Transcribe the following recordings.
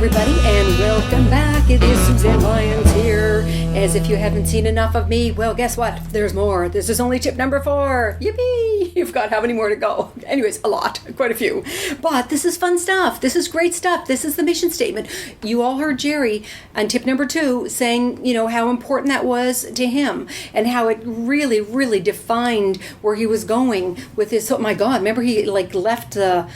everybody, and welcome back. It is Suzanne Lyons here. As if you haven't seen enough of me, well, guess what? There's more. This is only tip number 4. Yippee! You've got how many more to go? Anyways, a lot, quite a few. But this is fun stuff. This is great stuff. This is the mission statement. You all heard Jerry on tip number 2 saying, how important that was to him and how it really, really defined where he was going with his. Oh my God! Remember, he left the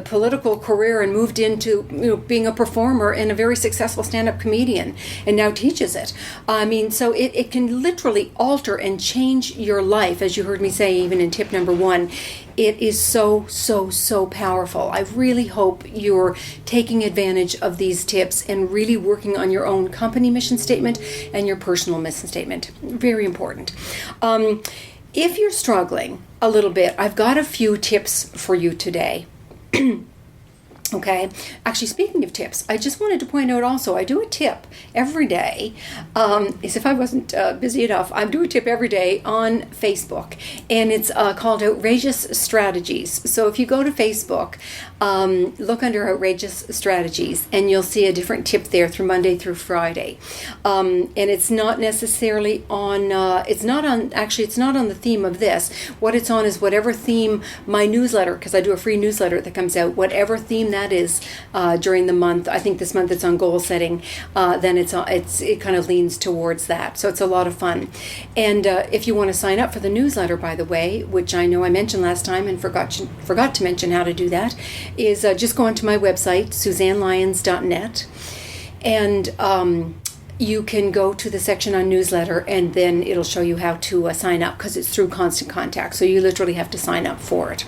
political career and moved into being a performer and a very successful stand-up comedian, and now teaches it. So it can literally alter and change your life, as you heard me say even in tip number 1. It is so powerful. I really hope you're taking advantage of these tips and really working on your own company mission statement and your personal mission statement. Very important. If you're struggling a little bit, I've got a few tips for you today. Okay, actually, speaking of tips, I just wanted to point out also, I do a tip every day. As if I wasn't busy enough, I do a tip every day on Facebook, and it's called Outrageous Strategies. So if you go to Facebook, look under Outrageous Strategies, and you'll see a different tip there through Monday through Friday. And it's not necessarily on, it's not on the theme of this. What it's on is whatever theme my newsletter, because I do a free newsletter that comes out, whatever theme that is during the month. I think this month it's on goal setting. Then it kind of leans towards that. So it's a lot of fun. And if you want to sign up for the newsletter, by the way, which I know I mentioned last time and forgot to mention how to do that, is just go onto my website, suzannelyons.net, and you can go to the section on newsletter, and then it'll show you how to sign up, because it's through Constant Contact, so you literally have to sign up for it.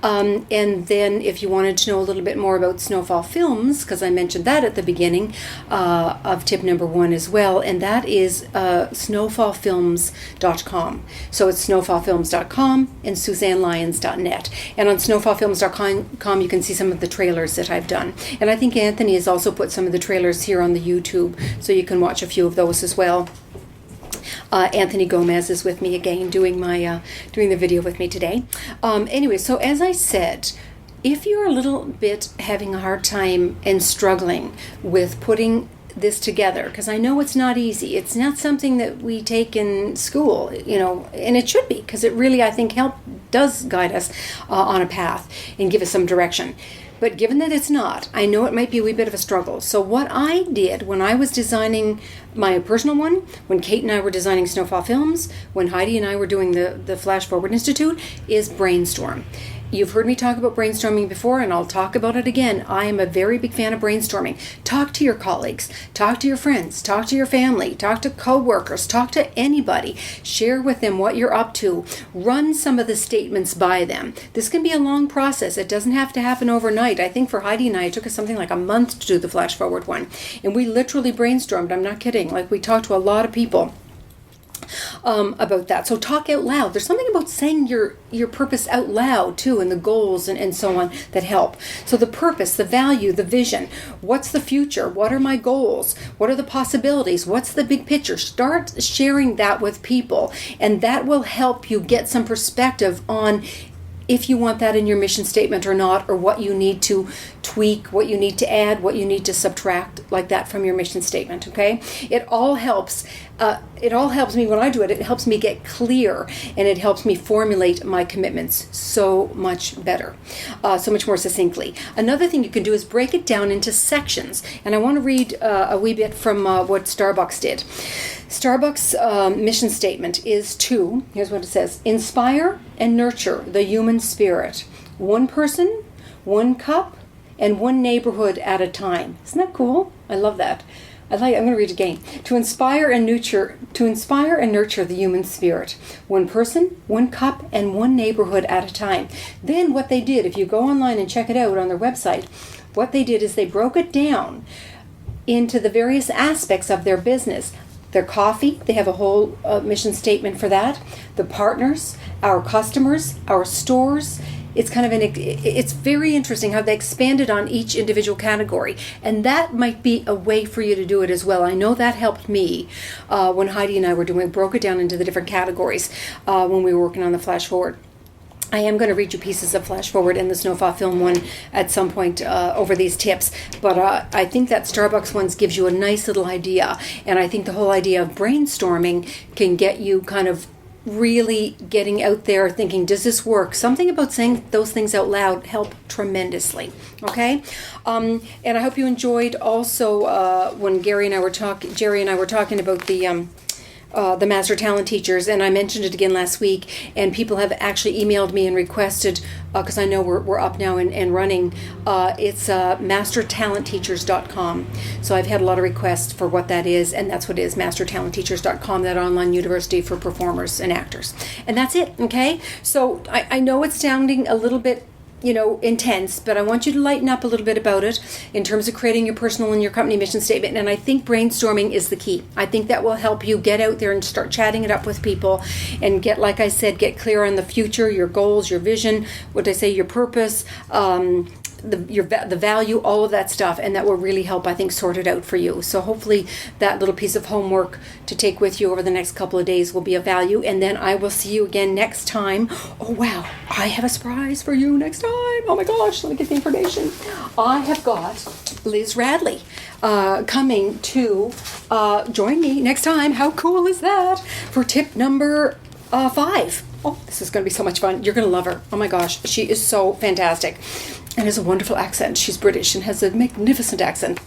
And then if you wanted to know a little bit more about Snowfall Films, because I mentioned that at the beginning of tip number 1 as well, and that is snowfallfilms.com. So it's snowfallfilms.com and suzannelyons.net. And on snowfallfilms.com you can see some of the trailers that I've done. And I think Anthony has also put some of the trailers here on the YouTube, so you can watch a few of those as well. Anthony Gomez is with me again, doing the video with me today. Anyway, so as I said, if you're a little bit having a hard time and struggling with putting this together, because I know it's not easy. It's not something that we take in school, and it should be, because it really, I think, does guide us on a path and give us some direction. But given that it's not, I know it might be a wee bit of a struggle. So what I did when I was designing my personal one, when Kate and I were designing Snowfall Films, when Heidi and I were doing the Flash Forward Institute, is brainstorm. You've heard me talk about brainstorming before, and I'll talk about it again. I am a very big fan of brainstorming. Talk to your colleagues, talk to your friends, talk to your family, talk to coworkers, talk to anybody. Share with them what you're up to. Run some of the statements by them. This can be a long process. It doesn't have to happen overnight. I think for Heidi and I, it took us something like a month to do the Flash Forward one. And we literally brainstormed. I'm not kidding. We talked to a lot of people about that. So talk out loud. There's something about saying your purpose out loud too, and the goals and so on that help. So the purpose, the value, the vision. What's the future? What are my goals? What are the possibilities? What's the big picture? Start sharing that with people, and that will help you get some perspective on if you want that in your mission statement or not, or what you need to tweak, what you need to add, what you need to subtract, like that from your mission statement, okay? It all helps me when I do it. It helps me get clear, and it helps me formulate my commitments so much better, so much more succinctly. Another thing you can do is break it down into sections, and I want to read a wee bit from what Starbucks did. Starbucks' mission statement is to, here's what it says: inspire and nurture the human spirit, one person, one cup, and one neighborhood at a time. Isn't that cool? I love that. I'm going to read it again. To inspire and nurture the human spirit, one person, one cup, and one neighborhood at a time. Then what they did, if you go online and check it out on their website, what they did is they broke it down into the various aspects of their business. Their coffee, they have a whole mission statement for that. The partners, our customers, our stores. It's it's very interesting how they expanded on each individual category, and that might be a way for you to do it as well. I know that helped me when Heidi and I were broke it down into the different categories when we were working on the Flash Forward. I am going to read you pieces of Flash Forward and the Snowfall Film one at some point over these tips, but I think that Starbucks ones gives you a nice little idea, and I think the whole idea of brainstorming can get you kind of really getting out there thinking, does this work? Something about saying those things out loud help tremendously. Okay, and I hope you enjoyed also when Jerry and I were talking about the Master Talent Teachers, and I mentioned it again last week, and people have actually emailed me and requested, because I know we're up now and running, it's mastertalentteachers.com. So I've had a lot of requests for what that is, and that's what it is, mastertalentteachers.com, that online university for performers and actors. And that's it, okay? So I know it's sounding a little bit intense, but I want you to lighten up a little bit about it in terms of creating your personal and your company mission statement. And I think brainstorming is the key. I think that will help you get out there and start chatting it up with people and get, like I said, get clear on the future, your goals, your vision, your purpose, the value, all of that stuff, and that will really help, I think, sort it out for you. So hopefully that little piece of homework to take with you over the next couple of days will be of value, and then I will see you again next time. Oh wow, I have a surprise for you next time. Oh my gosh, let me get the information. I have got Liz Radley coming to join me next time. How cool is that? For tip number 5. Oh, this is going to be so much fun. You're going to love her. Oh my gosh, she is so fantastic and has a wonderful accent. She's British and has a magnificent accent.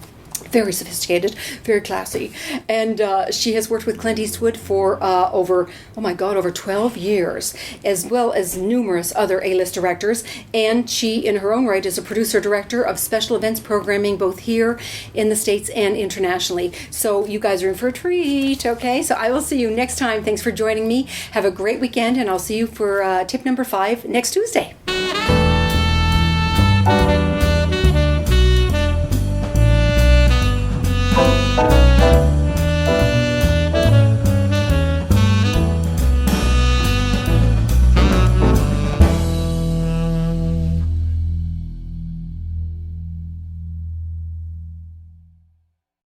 Very sophisticated, very classy. And she has worked with Clint Eastwood for over 12 years, as well as numerous other A-list directors. And she, in her own right, is a producer-director of special events programming, both here in the States and internationally. So you guys are in for a treat, okay? So I will see you next time. Thanks for joining me. Have a great weekend, and I'll see you for tip number 5 next Tuesday.